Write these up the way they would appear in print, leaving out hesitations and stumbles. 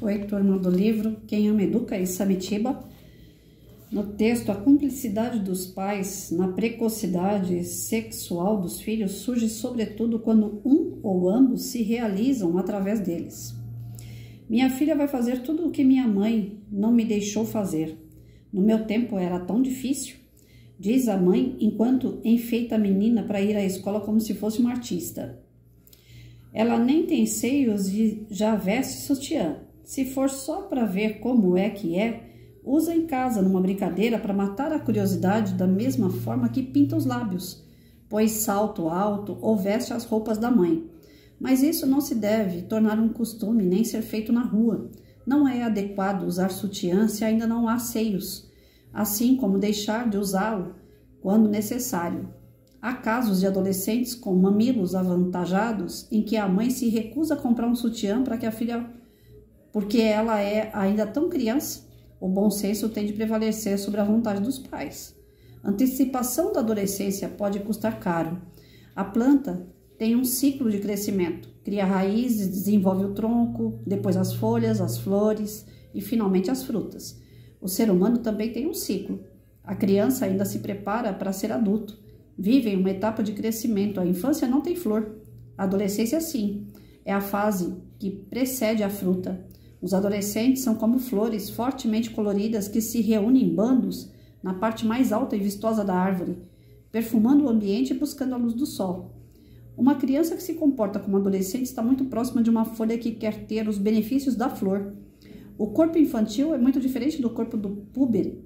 Oi, turma do livro Quem Ama Educa, e Samitiba. No texto, a cumplicidade dos pais na precocidade sexual dos filhos surge sobretudo quando um ou ambos se realizam através deles. Minha filha vai fazer tudo o que minha mãe não me deixou fazer. No meu tempo era tão difícil, diz a mãe enquanto enfeita a menina para ir à escola como se fosse uma artista. Ela nem tem seios e já veste sutiã. Se for só para ver como é que é, usa em casa numa brincadeira para matar a curiosidade da mesma forma que pinta os lábios, põe salto alto ou veste as roupas da mãe. Mas isso não se deve tornar um costume nem ser feito na rua. Não é adequado usar sutiã se ainda não há seios, assim como deixar de usá-lo quando necessário. Há casos de adolescentes com mamilos avantajados em que a mãe se recusa a comprar um sutiã para que a filha, porque ela é ainda tão criança. O bom senso tem de prevalecer sobre a vontade dos pais. A antecipação da adolescência pode custar caro. A planta tem um ciclo de crescimento. Cria raízes, desenvolve o tronco, depois as folhas, as flores e finalmente as frutas. O ser humano também tem um ciclo. A criança ainda se prepara para ser adulto. Vive em uma etapa de crescimento. A infância não tem flor. A adolescência sim. É a fase que precede a fruta. Os adolescentes são como flores fortemente coloridas que se reúnem em bandos na parte mais alta e vistosa da árvore, perfumando o ambiente e buscando a luz do sol. Uma criança que se comporta como adolescente está muito próxima de uma folha que quer ter os benefícios da flor. O corpo infantil é muito diferente do corpo do púber.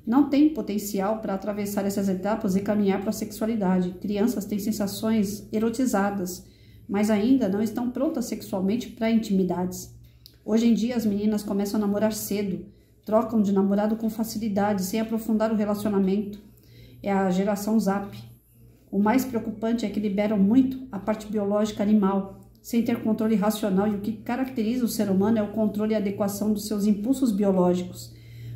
Não tem potencial para atravessar essas etapas e caminhar para a sexualidade. Crianças têm sensações erotizadas, mas ainda não estão prontas sexualmente para intimidades. Hoje em dia, as meninas começam a namorar cedo, trocam de namorado com facilidade, sem aprofundar o relacionamento. É a geração Zap. O mais preocupante é que liberam muito a parte biológica animal, sem ter controle racional, e o que caracteriza o ser humano é o controle e a adequação dos seus impulsos biológicos.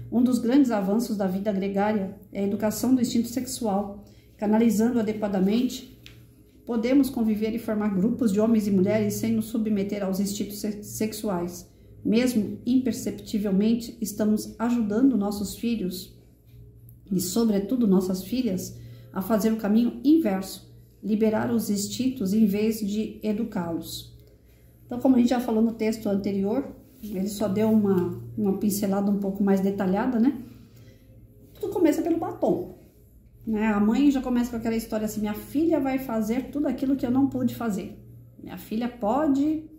Um dos grandes avanços da vida gregária é a educação do instinto sexual. Canalizando adequadamente, podemos conviver e formar grupos de homens e mulheres sem nos submeter aos instintos sexuais. Mesmo imperceptivelmente, estamos ajudando nossos filhos e, sobretudo, nossas filhas a fazer o caminho inverso, liberar os instintos em vez de educá-los. Então, como a gente já falou no texto anterior, ele só deu uma pincelada um pouco mais detalhada, né? Tudo começa pelo batom, né? A mãe já começa com aquela história assim: minha filha vai fazer tudo aquilo que eu não pude fazer. Minha filha pode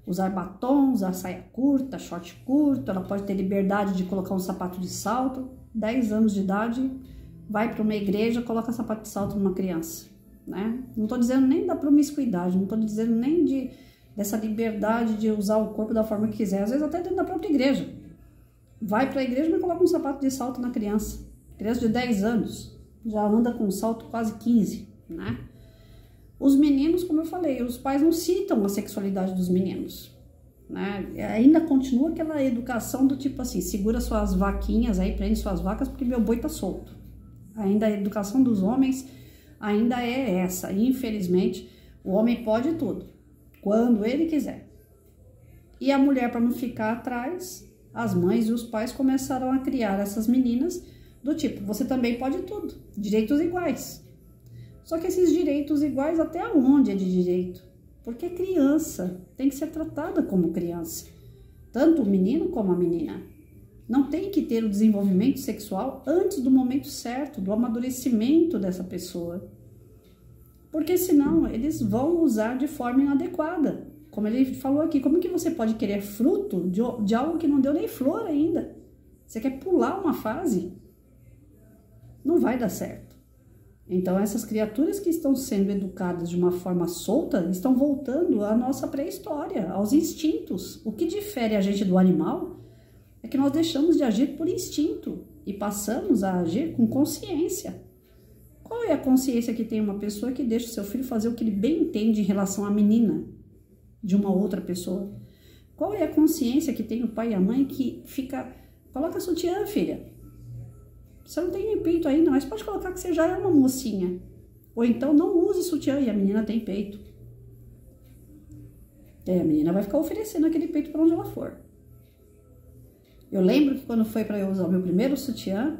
usar batom, usar saia curta, short curto, ela pode ter liberdade de colocar um sapato de salto. 10 anos de idade, vai para uma igreja, coloca sapato de salto numa criança, né? Não estou dizendo nem da promiscuidade, não estou dizendo nem dessa liberdade de usar o corpo da forma que quiser, às vezes até dentro da própria igreja. Vai para a igreja, mas coloca um sapato de salto na criança. Criança de 10 anos, já anda com um salto quase 15, né? Os meninos, como eu falei, os pais não citam a sexualidade dos meninos, né? Ainda continua aquela educação do tipo assim: segura suas vaquinhas aí, prende suas vacas porque meu boi tá solto. Ainda a educação dos homens ainda é essa. Infelizmente, o homem pode tudo, quando ele quiser. E a mulher, para não ficar atrás, as mães e os pais começaram a criar essas meninas do tipo: você também pode tudo, direitos iguais. Só que esses direitos iguais, até onde é de direito? Porque criança tem que ser tratada como criança, tanto o menino como a menina. Não tem que ter o desenvolvimento sexual antes do momento certo, do amadurecimento dessa pessoa. Porque senão eles vão usar de forma inadequada. Como ele falou aqui, como que você pode querer fruto de algo que não deu nem flor ainda? Você quer pular uma fase? Não vai dar certo. Então, essas criaturas que estão sendo educadas de uma forma solta estão voltando à nossa pré-história, aos instintos. O que difere a gente do animal é que nós deixamos de agir por instinto e passamos a agir com consciência. Qual é a consciência que tem uma pessoa que deixa o seu filho fazer o que ele bem entende em relação à menina de uma outra pessoa? Qual é a consciência que tem o pai e a mãe que fica: coloca sutiã, filha. Você não tem nem peito ainda, mas pode colocar que você já é uma mocinha. Ou então não use sutiã e a menina tem peito. A menina vai ficar oferecendo aquele peito para onde ela for. Eu lembro que quando foi para eu usar o meu primeiro sutiã,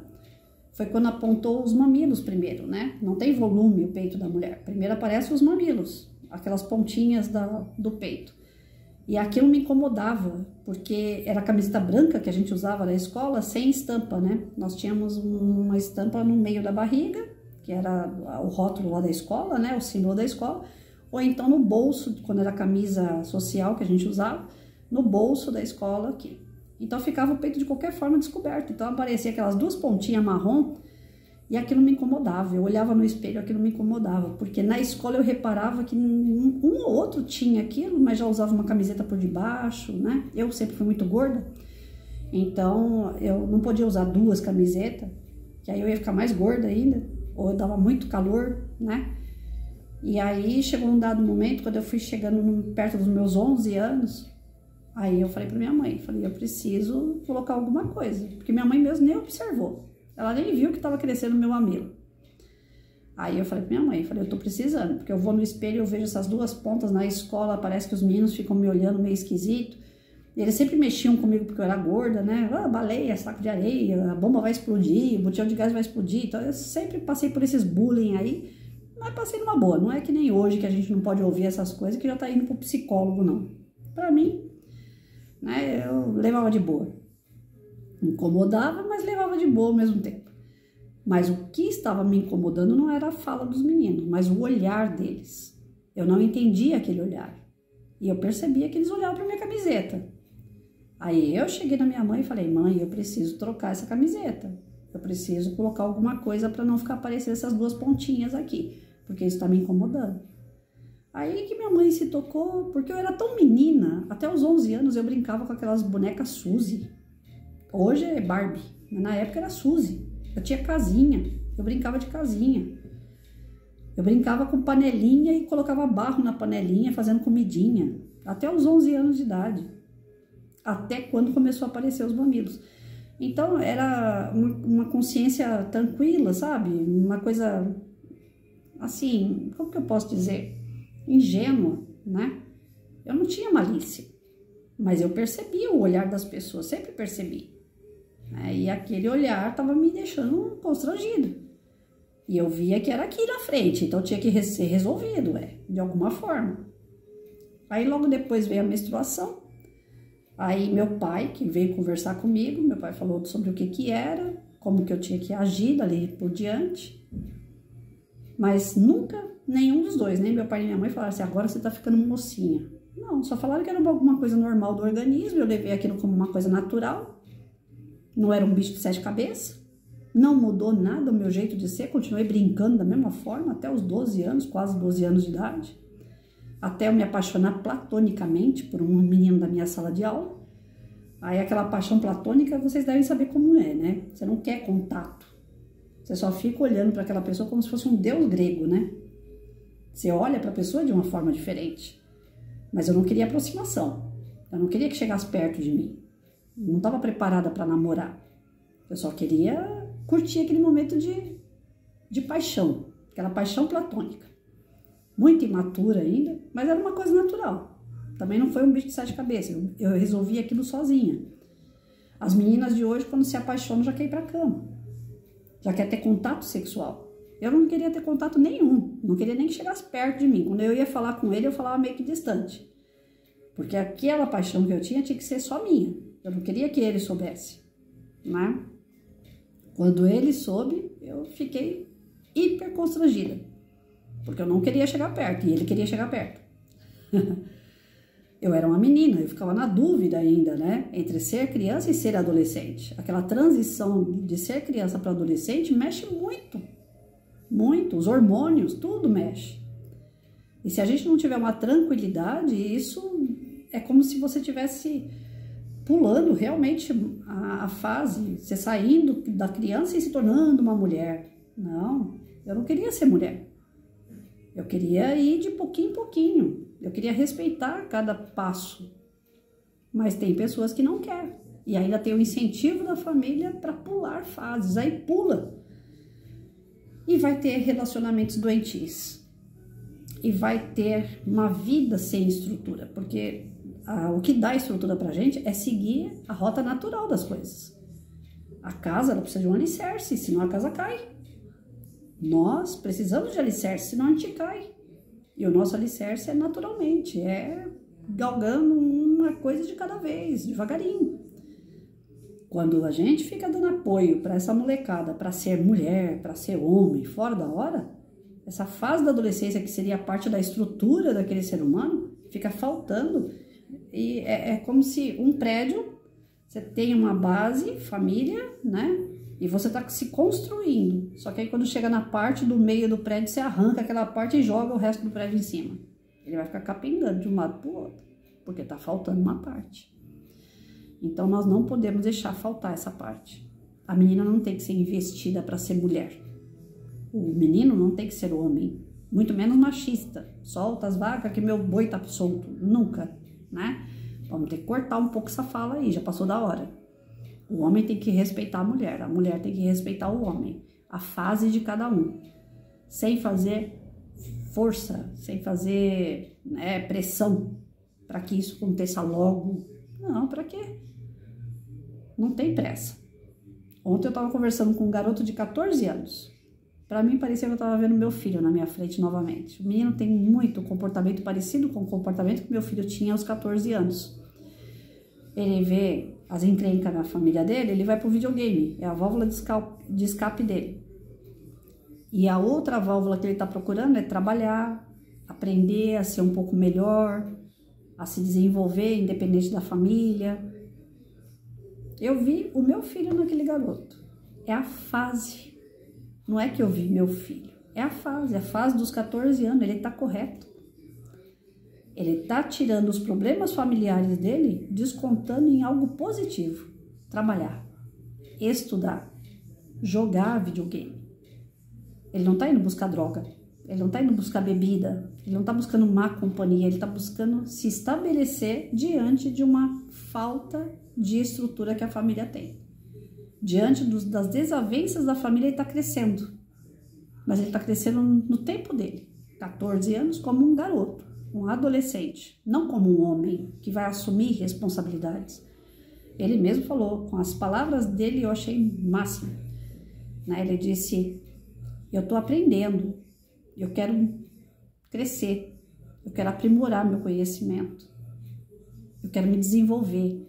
foi quando apontou os mamilos primeiro, né? Não tem volume o peito da mulher. Primeiro aparecem os mamilos, aquelas pontinhas do peito. E aquilo me incomodava, porque era a camiseta branca que a gente usava na escola, sem estampa, né? Nós tínhamos uma estampa no meio da barriga, que era o rótulo lá da escola, né? O símbolo da escola. Ou então no bolso, quando era a camisa social que a gente usava, no bolso da escola aqui. Então ficava o peito de qualquer forma descoberto. Então aparecia aquelas duas pontinhas marrom e aquilo me incomodava. Eu olhava no espelho, aquilo me incomodava, porque na escola eu reparava que um ou outro tinha aquilo, mas já usava uma camiseta por debaixo, né? Eu sempre fui muito gorda, então eu não podia usar duas camisetas, que aí eu ia ficar mais gorda ainda, ou eu dava muito calor, né? E aí chegou um dado momento, quando eu fui chegando perto dos meus 11 anos, aí eu falei pra minha mãe, eu preciso colocar alguma coisa, porque minha mãe mesmo nem observou. Ela nem viu que estava crescendo o meu mamilo. Aí eu falei pra minha mãe, eu tô precisando, porque eu vou no espelho e eu vejo essas duas pontas na escola, parece que os meninos ficam me olhando meio esquisito. E eles sempre mexiam comigo porque eu era gorda, né? Ah, baleia, saco de areia, a bomba vai explodir, o botijão de gás vai explodir. Então eu sempre passei por esses bullying aí, mas passei numa boa. Não é que nem hoje que a gente não pode ouvir essas coisas que já tá indo pro psicólogo, não. Pra mim, né, eu levava de boa. Incomodava, mas levava de boa ao mesmo tempo. Mas o que estava me incomodando não era a fala dos meninos, mas o olhar deles. Eu não entendia aquele olhar. E eu percebia que eles olhavam para minha camiseta. Aí eu cheguei na minha mãe e falei, mãe, eu preciso trocar essa camiseta. Eu preciso colocar alguma coisa para não ficar aparecendo essas duas pontinhas aqui, porque isso está me incomodando. Aí que minha mãe se tocou, porque eu era tão menina, até os 11 anos eu brincava com aquelas bonecas Suzy. Hoje é Barbie, mas na época era Suzy. Eu tinha casinha, eu brincava de casinha. Eu brincava com panelinha e colocava barro na panelinha, fazendo comidinha. Até os 11 anos de idade. Até quando começou a aparecer os mamilos. Então era uma consciência tranquila, sabe? Uma coisa assim, como que eu posso dizer? Ingênua, né? Eu não tinha malícia. Mas eu percebia o olhar das pessoas, sempre percebi. E aquele olhar estava me deixando constrangido. E eu via que era aqui na frente, então tinha que ser resolvido, de alguma forma. Aí logo depois veio a menstruação. Aí meu pai, que veio conversar comigo, meu pai falou sobre o que era, como que eu tinha que agir dali por diante. Mas nunca nenhum dos dois, nem meu pai nem minha mãe falaram assim, agora você tá ficando mocinha. Não, só falaram que era alguma coisa normal do organismo, eu levei aquilo como uma coisa natural. Não era um bicho de 7 cabeças, não mudou nada o meu jeito de ser, continuei brincando da mesma forma até os 12 anos, quase 12 anos de idade, até eu me apaixonar platonicamente por um menino da minha sala de aula. Aí aquela paixão platônica, vocês devem saber como é, né? Você não quer contato, você só fica olhando para aquela pessoa como se fosse um deus grego, né? Você olha para a pessoa de uma forma diferente, mas eu não queria aproximação, eu não queria que chegasse perto de mim. Não estava preparada para namorar. Eu só queria curtir aquele momento de paixão. Aquela paixão platônica. Muito imatura ainda, mas era uma coisa natural. Também não foi um bicho de 7 cabeças. Eu resolvi aquilo sozinha. As meninas de hoje, quando se apaixonam, já quer ir para a cama. Já quer ter contato sexual. Eu não queria ter contato nenhum. Não queria nem que chegasse perto de mim. Quando eu ia falar com ele, eu falava meio que distante. Porque aquela paixão que eu tinha que ser só minha. Eu não queria que ele soubesse, né? Quando ele soube, eu fiquei hiper constrangida, porque eu não queria chegar perto e ele queria chegar perto. Eu era uma menina, eu ficava na dúvida ainda, né? Entre ser criança e ser adolescente. Aquela transição de ser criança para adolescente mexe muito, muito. Os hormônios, tudo mexe. E se a gente não tiver uma tranquilidade, isso é como se você tivesse pulando realmente a fase, você saindo da criança e se tornando uma mulher. Não, eu não queria ser mulher. Eu queria ir de pouquinho em pouquinho. Eu queria respeitar cada passo. Mas tem pessoas que não querem. E ainda tem o incentivo da família para pular fases. Aí pula. E vai ter relacionamentos doentios. E vai ter uma vida sem estrutura. Porque o que dá estrutura pra gente é seguir a rota natural das coisas. A casa, ela precisa de um alicerce, senão a casa cai. Nós precisamos de alicerce, senão a gente cai. E o nosso alicerce é naturalmente, é galgando uma coisa de cada vez, devagarinho. Quando a gente fica dando apoio para essa molecada, para ser mulher, para ser homem, fora da hora, essa fase da adolescência, que seria parte da estrutura daquele ser humano, fica faltando. E é como se um prédio, você tem uma base, família, né? E você tá se construindo. Só que aí quando chega na parte do meio do prédio, você arranca aquela parte e joga o resto do prédio em cima. Ele vai ficar capengando de um lado para o outro, porque tá faltando uma parte. Então nós não podemos deixar faltar essa parte. A menina não tem que ser investida para ser mulher. O menino não tem que ser homem, muito menos machista. Solta as vacas que meu boi tá solto. Nunca, né? Vamos ter que cortar um pouco essa fala aí, já passou da hora. O homem tem que respeitar a mulher tem que respeitar o homem. A fase de cada um. Sem fazer força, sem fazer pressão para que isso aconteça logo. Não, para quê? Não tem pressa. Ontem eu estava conversando com um garoto de 14 anos. Para mim parecia que eu estava vendo meu filho na minha frente novamente. O menino tem muito comportamento parecido com o comportamento que meu filho tinha aos 14 anos. Ele vê as encrencas na família dele, ele vai pro videogame. É a válvula de escape dele. E a outra válvula que ele está procurando é trabalhar, aprender a ser um pouco melhor, a se desenvolver independente da família. Eu vi o meu filho naquele garoto. É a fase. Não é que eu vi meu filho. É a fase dos 14 anos. Ele está correto. Ele está tirando os problemas familiares dele, descontando em algo positivo. Trabalhar, estudar, jogar videogame. Ele não está indo buscar droga. Ele não está indo buscar bebida. Ele não está buscando má companhia. Ele está buscando se estabelecer diante de uma falta de estrutura que a família tem. Diante das desavenças da família, ele está crescendo. Mas ele está crescendo no tempo dele. 14 anos como um garoto, um adolescente. Não como um homem que vai assumir responsabilidades. Ele mesmo falou, com as palavras dele eu achei máximo. Ele disse, eu estou aprendendo, eu quero crescer, eu quero aprimorar meu conhecimento, eu quero me desenvolver.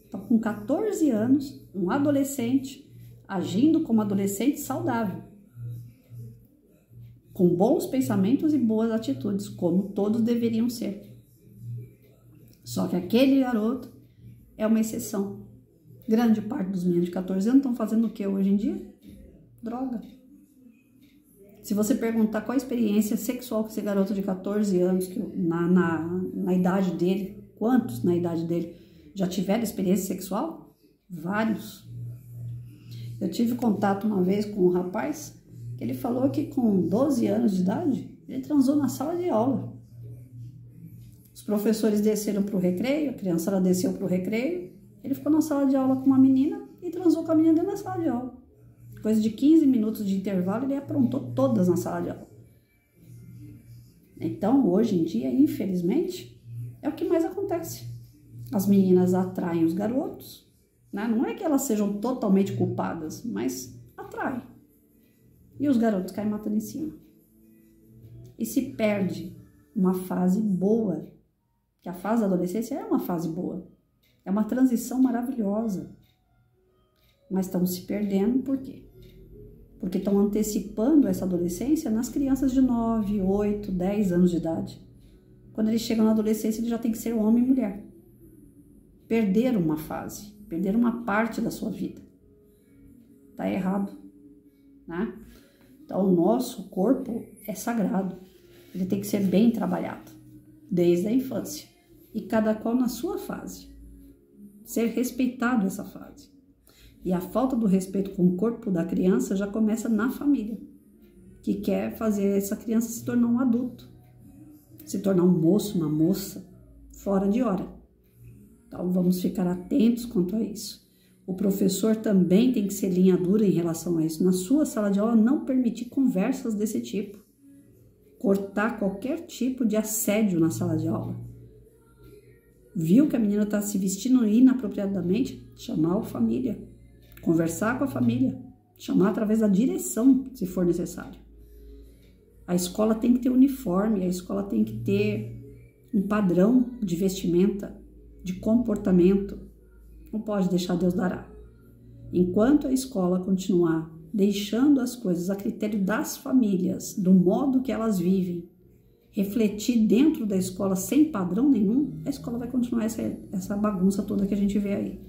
Então, com 14 anos, um adolescente agindo como adolescente saudável, com bons pensamentos e boas atitudes, como todos deveriam ser. Só que aquele garoto é uma exceção. Grande parte dos meninos de 14 anos estão fazendo o que hoje em dia? Droga. Se você perguntar qual a experiência sexual que esse garoto de 14 anos, que na idade dele, quantos na idade dele já tiveram experiência sexual? Vários. Eu tive contato uma vez com um rapaz que ele falou que com 12 anos de idade, ele transou na sala de aula. Os professores desceram para o recreio, a criança desceu para o recreio, ele ficou na sala de aula com uma menina e transou com a menina dentro da sala de aula. Coisa de 15 minutos de intervalo, ele aprontou todas na sala de aula. Então, hoje em dia, infelizmente, é o que mais acontece. As meninas atraem os garotos, né? Não é que elas sejam totalmente culpadas, mas atraem. E os garotos caem matando em cima. E se perde uma fase boa, que a fase da adolescência é uma fase boa. É uma transição maravilhosa. Mas estão se perdendo por quê? Porque estão antecipando essa adolescência nas crianças de 9, 8, 10 anos de idade. Quando eles chegam na adolescência, eles já têm que ser homem e mulher. Perderam uma fase, perderam uma parte da sua vida. Tá errado, né? Então, o nosso corpo é sagrado. Ele tem que ser bem trabalhado, desde a infância. E cada qual na sua fase. Ser respeitado essa fase. E a falta do respeito com o corpo da criança já começa na família, que quer fazer essa criança se tornar um adulto, se tornar um moço, uma moça, fora de hora. Então, vamos ficar atentos quanto a isso. O professor também tem que ser linha dura em relação a isso. Na sua sala de aula, não permitir conversas desse tipo. Cortar qualquer tipo de assédio na sala de aula. Viu que a menina está se vestindo inapropriadamente? Chamar a família, conversar com a família, chamar através da direção, se for necessário. A escola tem que ter uniforme, a escola tem que ter um padrão de vestimenta, de comportamento. Não pode deixar Deus dará. Enquanto a escola continuar deixando as coisas a critério das famílias, do modo que elas vivem, refletir dentro da escola sem padrão nenhum, a escola vai continuar essa bagunça toda que a gente vê aí.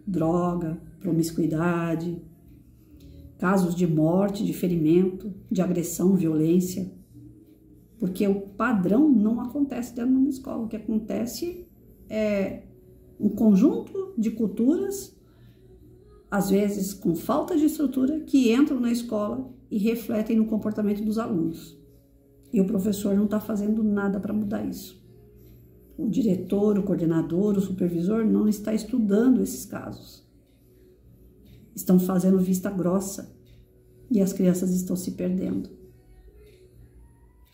Droga, promiscuidade, casos de morte, de ferimento, de agressão, violência. Porque o padrão não acontece dentro de uma escola. O que acontece é um conjunto de culturas, às vezes com falta de estrutura, que entram na escola e refletem no comportamento dos alunos. E o professor não está fazendo nada para mudar isso. O diretor, o coordenador, o supervisor não está estudando esses casos. Estão fazendo vista grossa e as crianças estão se perdendo.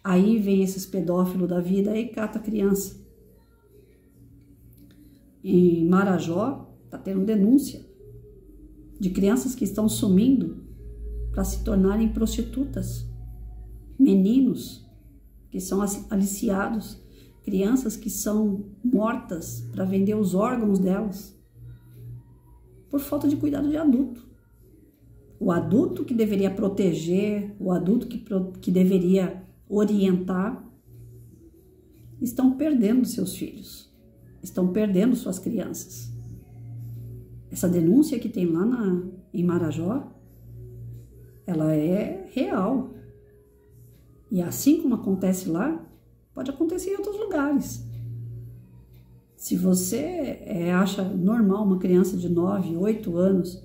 Aí vem esses pedófilos da vida e cata a criança. Em Marajó está tendo denúncia de crianças que estão sumindo para se tornarem prostitutas, meninos que são aliciados, crianças que são mortas para vender os órgãos delas por falta de cuidado de adulto. O adulto que deveria proteger, o adulto que deveria orientar, estão perdendo seus filhos, estão perdendo suas crianças. Essa denúncia que tem lá em Marajó, ela é real. E assim como acontece lá, pode acontecer em outros lugares. Se você acha normal uma criança de 9, 8 anos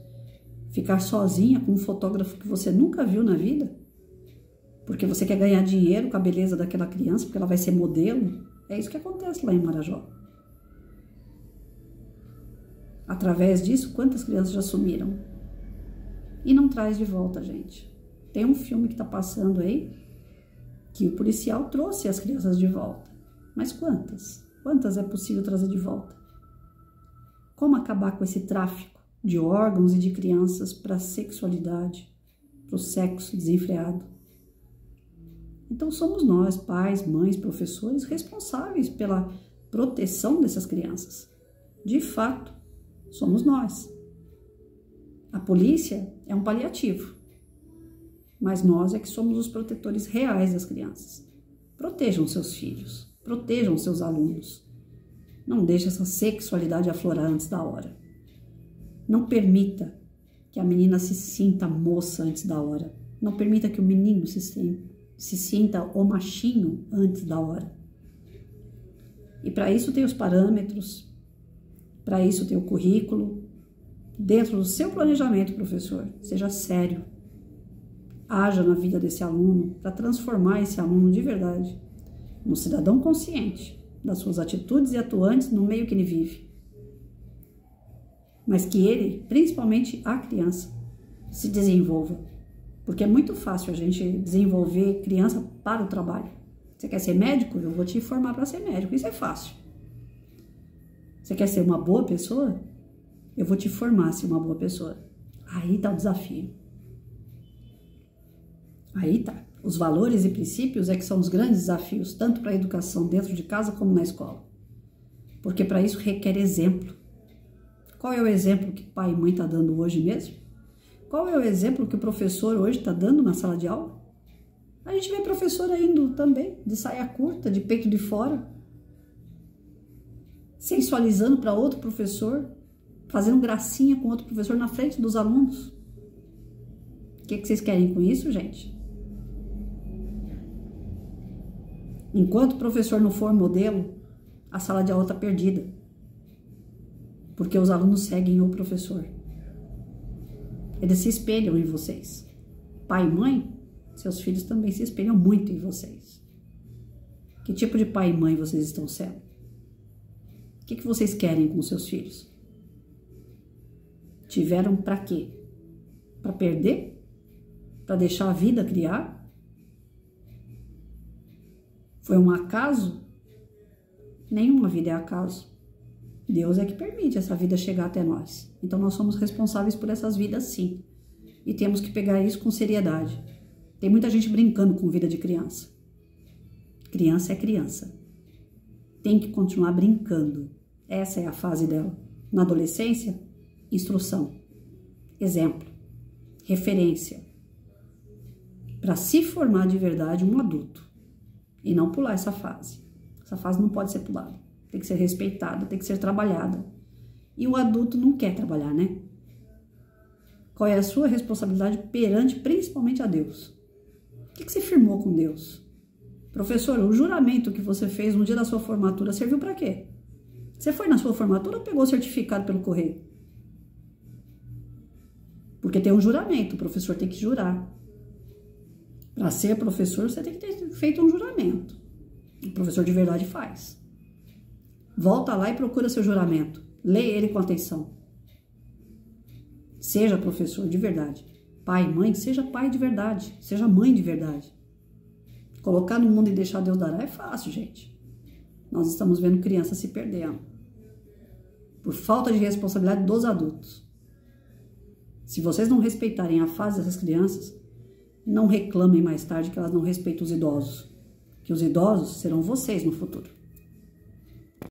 ficar sozinha com um fotógrafo que você nunca viu na vida, porque você quer ganhar dinheiro com a beleza daquela criança, porque ela vai ser modelo, é isso que acontece lá em Marajó. Através disso, quantas crianças já sumiram? E não traz de volta, gente. Tem um filme que está passando aí, que o policial trouxe as crianças de volta. Mas quantas? Quantas é possível trazer de volta? Como acabar com esse tráfico de órgãos e de crianças para a sexualidade, para o sexo desenfreado? Então somos nós, pais, mães, professores, responsáveis pela proteção dessas crianças. De fato, somos nós. A polícia é um paliativo, mas nós é que somos os protetores reais das crianças. Protejam seus filhos, protejam seus alunos. Não deixe essa sexualidade aflorar antes da hora. Não permita que a menina se sinta moça antes da hora. Não permita que o menino se sinta o machinho antes da hora. E para isso tem os parâmetros, para isso tem o currículo. Dentro do seu planejamento, professor, seja sério. Haja na vida desse aluno para transformar esse aluno de verdade num cidadão consciente das suas atitudes e atuantes no meio que ele vive. Mas que ele, principalmente a criança, se desenvolva. Porque é muito fácil a gente desenvolver criança para o trabalho. Você quer ser médico? Eu vou te formar para ser médico. Isso é fácil. Você quer ser uma boa pessoa? Eu vou te formar a ser uma boa pessoa. Aí está o desafio. Aí tá. Os valores e princípios é que são os grandes desafios, tanto para a educação dentro de casa como na escola. Porque para isso requer exemplo. Qual é o exemplo que pai e mãe estão dando hoje mesmo? Qual é o exemplo que o professor hoje está dando na sala de aula? A gente vê professora indo também, de saia curta, de peito de fora, sensualizando para outro professor, fazendo gracinha com outro professor na frente dos alunos. O que vocês querem com isso, gente? Enquanto o professor não for modelo, a sala de aula está perdida. Porque os alunos seguem o professor. Eles se espelham em vocês. Pai e mãe, seus filhos também se espelham muito em vocês. Que tipo de pai e mãe vocês estão sendo? O que vocês querem com seus filhos? Tiveram para quê? Para perder? Para deixar a vida criar? Foi um acaso? Nenhuma vida é acaso. Deus é que permite essa vida chegar até nós. Então nós somos responsáveis por essas vidas, sim. E temos que pegar isso com seriedade. Tem muita gente brincando com vida de criança. Criança é criança. Tem que continuar brincando. Essa é a fase dela. Na adolescência, instrução, exemplo, referência. Para se formar de verdade um adulto. E não pular essa fase. Essa fase não pode ser pulada. Tem que ser respeitada, tem que ser trabalhada. E o adulto não quer trabalhar, né? Qual é a sua responsabilidade perante, principalmente, a Deus? O que você firmou com Deus? Professor, o juramento que você fez no dia da sua formatura serviu para quê? Você foi na sua formatura ou pegou o certificado pelo correio? Porque tem um juramento, o professor tem que jurar. Para ser professor, você tem que ter feito um juramento. O professor de verdade faz. Volta lá e procura seu juramento. Leia ele com atenção. Seja professor de verdade. Pai, mãe, seja pai de verdade. Seja mãe de verdade. Colocar no mundo e deixar Deus dará é fácil, gente. Nós estamos vendo crianças se perdendo. Por falta de responsabilidade dos adultos. Se vocês não respeitarem a fase dessas crianças, não reclamem mais tarde que elas não respeitam os idosos. Que os idosos serão vocês no futuro.